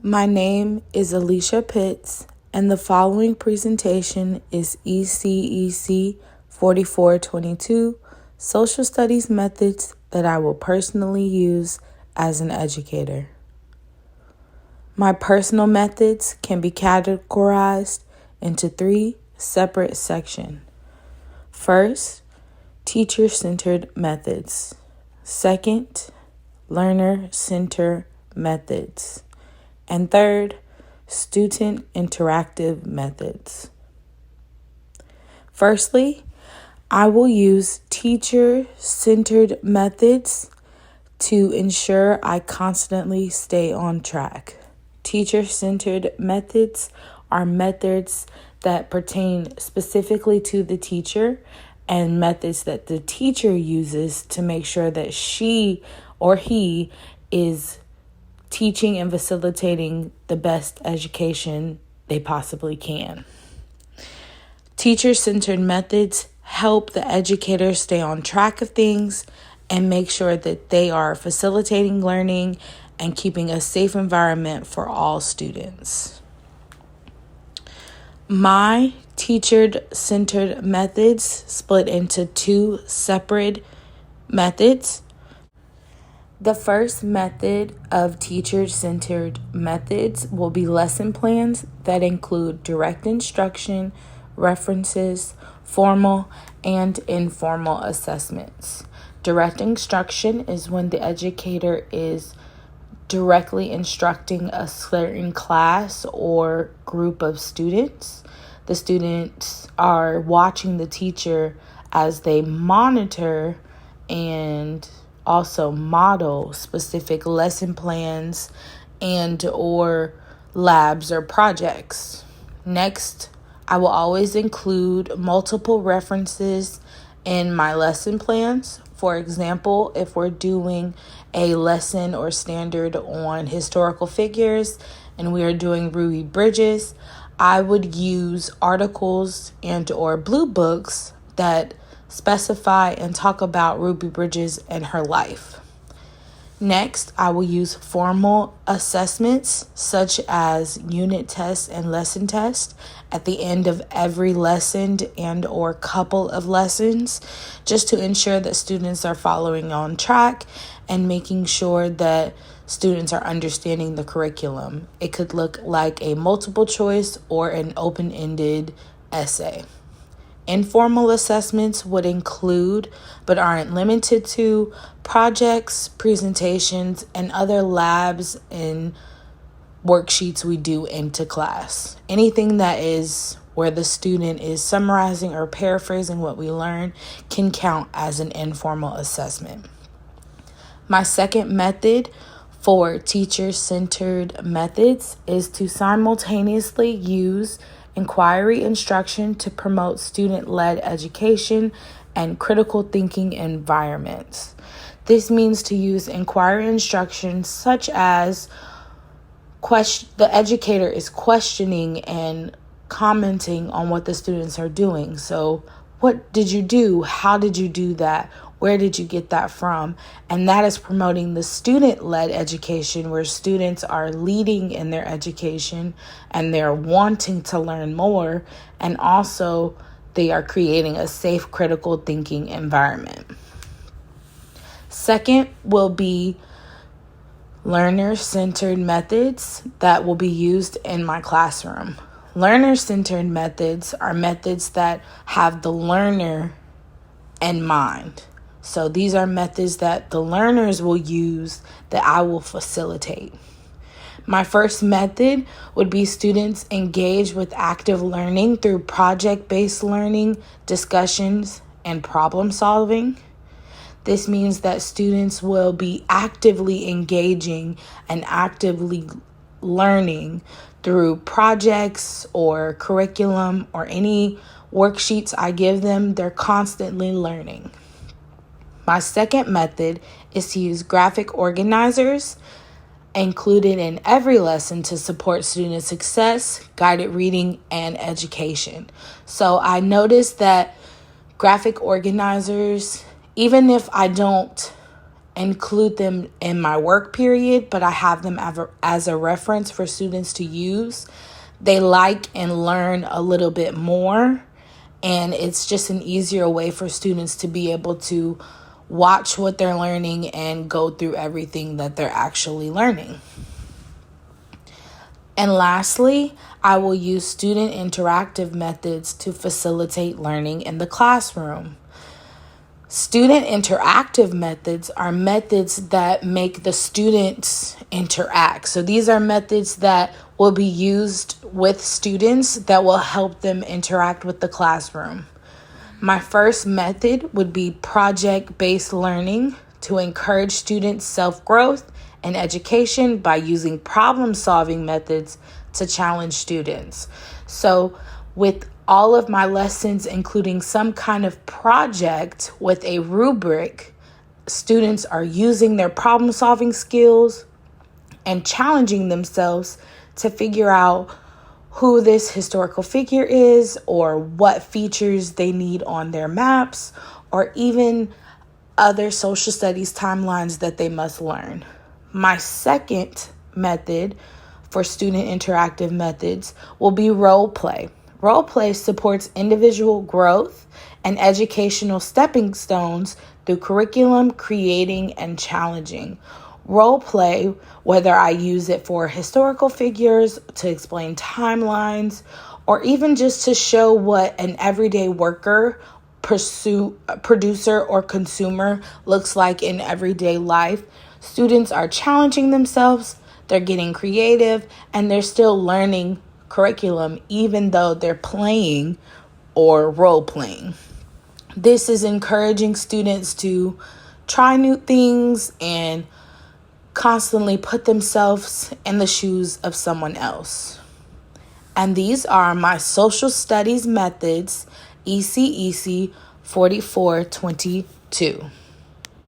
My name is Alicia Pitts, and the following presentation is ECEC 4422, Social Studies Methods that I will personally use as an educator. My personal methods can be categorized into three separate sections. First, teacher-centered methods. Second, learner-centered methods. And third, student interactive methods. Firstly, I will use teacher-centered methods to ensure I constantly stay on track. Teacher-centered methods are methods that pertain specifically to the teacher and methods that the teacher uses to make sure that she or he is teaching and facilitating the best education they possibly can. Teacher-centered methods help the educator stay on track of things and make sure that they are facilitating learning and keeping a safe environment for all students. My teacher-centered methods split into two separate methods. The first method of teacher-centered methods will be lesson plans that include direct instruction, references, formal and informal assessments. Direct instruction is when the educator is directly instructing a certain class or group of students. The students are watching the teacher as they monitor and also model specific lesson plans and or labs or projects. Next, I will always include multiple references in my lesson plans. For example, if we're doing a lesson or standard on historical figures and we are doing Ruby Bridges, I would use articles and or blue books that specify and talk about Ruby Bridges and her life. Next, I will use formal assessments such as unit tests and lesson tests at the end of every lesson and or couple of lessons, just to ensure that students are following on track and making sure that students are understanding the curriculum. It could look like a multiple choice or an open-ended essay. Informal assessments would include, but aren't limited to, projects, presentations, and other labs and worksheets we do into class. Anything that is where the student is summarizing or paraphrasing what we learn can count as an informal assessment. My second method for teacher-centered methods is to simultaneously use inquiry instruction to promote student-led education and critical thinking environments. This means to use inquiry instruction such as the educator is questioning and commenting on what the students are doing. So, what did you do? How did you do that? Where did you get that from? And that is promoting the student-led education where students are leading in their education and they're wanting to learn more. And also they are creating a safe, critical thinking environment. Second will be learner-centered methods that will be used in my classroom. Learner-centered methods are methods that have the learner in mind. So these are methods that the learners will use that I will facilitate. My first method would be students engage with active learning through project-based learning, discussions, and problem solving. This means that students will be actively engaging and actively learning through projects or curriculum or any worksheets I give them. They're constantly learning. My second method is to use graphic organizers included in every lesson to support student success, guided reading, and education. So I noticed that graphic organizers, even if I don't include them in my work period, but I have them as a reference for students to use. They like and learn a little bit more, and it's just an easier way for students to be able to watch what they're learning and go through everything that they're actually learning. And lastly, I will use student interactive methods to facilitate learning in the classroom. Student interactive methods are methods that make the students interact. So these are methods that will be used with students that will help them interact with the classroom. My first method would be project-based learning to encourage students' self-growth and education by using problem-solving methods to challenge students. So with all of my lessons, including some kind of project with a rubric, students are using their problem-solving skills and challenging themselves to figure out who this historical figure is, or what features they need on their maps, or even other social studies timelines that they must learn. My second method for student interactive methods will be role play. Role play supports individual growth and educational stepping stones through curriculum creating and challenging. Role play, whether I use it for historical figures, to explain timelines, or even just to show what an everyday worker, producer, or consumer looks like in everyday life. Students are challenging themselves, they're getting creative, and they're still learning curriculum even though they're playing or role playing. This is encouraging students to try new things and constantly put themselves in the shoes of someone else. And these are my social studies methods, ECEC 4422.